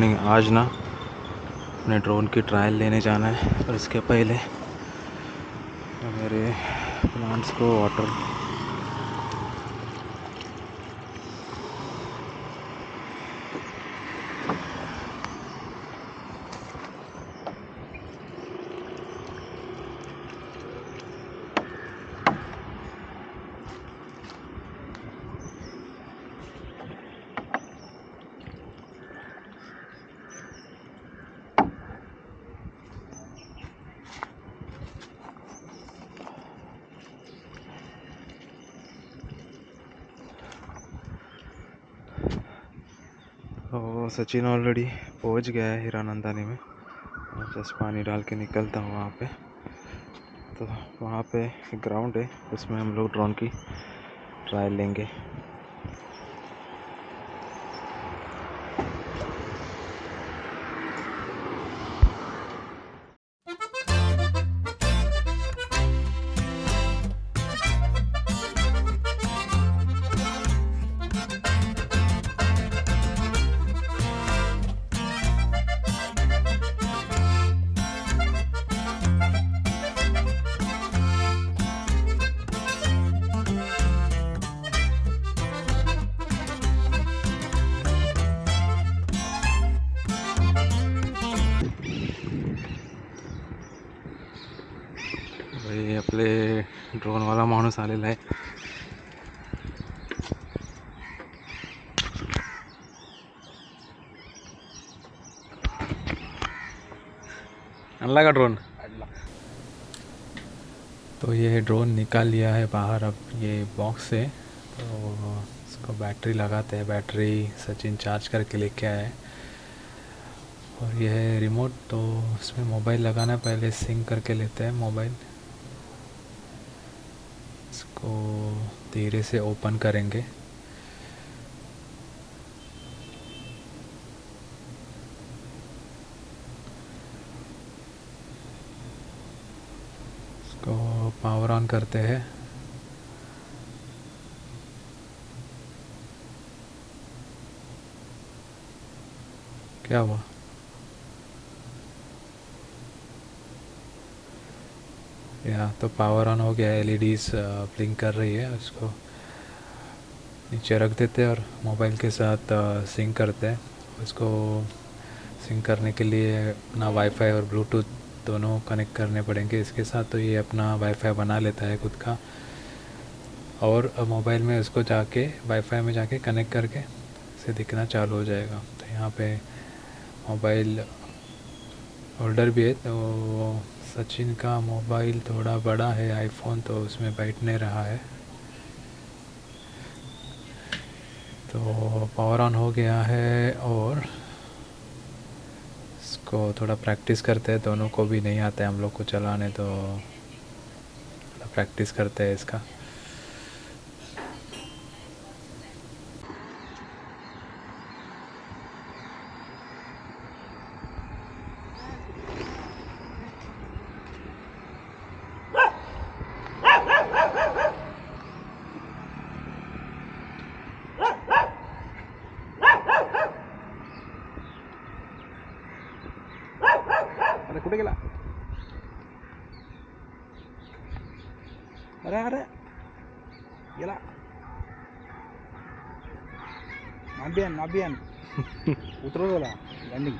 Morning. आज ना अपने ड्रोन की ट्रायल लेने जाना है, और इसके पहले मेरे प्लांट्स को वाटर तो सचिन ऑलरेडी पहुंच गया है हीरानंदानी में। जस्ट पानी डाल के निकलता हूँ वहाँ पे। तो वहाँ पे एक ग्राउंड है, उसमें हम लोग ड्रोन की ट्रायल लेंगे। भाई आपले ड्रोनवाला माणूस आलेला आहे। आणला का ड्रोन? तो ये ड्रोन निकाल लिया है बाहर अब ये बॉक्स से। तो इसको बैटरी लगाते हैं। बैटरी सचिन चार्ज करके लेके आया है। और यह है रिमोट, तो इसमें मोबाइल लगाना है। पहले सिंक करके लेते हैं मोबाइल। इसको धीरे से ओपन करेंगे। इसको पावर ऑन करते हैं। क्या हुआ? या तो पावर ऑन हो गया। एलईडीज ब्लिंक कर रही है। उसको नीचे रख देते हैं और मोबाइल के साथ सिंक करते हैं। उसको सिंक करने के लिए अपना वाईफाई और ब्लूटूथ दोनों कनेक्ट करने पड़ेंगे इसके साथ। तो ये अपना वाईफाई बना लेता है खुद का, और मोबाइल में उसको जाके वाईफाई में जाके कनेक्ट करके इसे दिखना चालू हो जाएगा। तो यहाँ पे मोबाइल होल्डर भी है। तो सचिन का मोबाइल थोड़ा बड़ा है आईफोन, तो उसमें बैठ नहीं रहा है। तो पावर ऑन हो गया है और इसको थोड़ा प्रैक्टिस करते हैं। दोनों को भी नहीं आता है हम लोग को चलाने, तो थोड़ा प्रैक्टिस करते हैं इसका। अरे कुठे गेला? अरे अरे गेला नाबियन उतरव त्याला लँडिंग।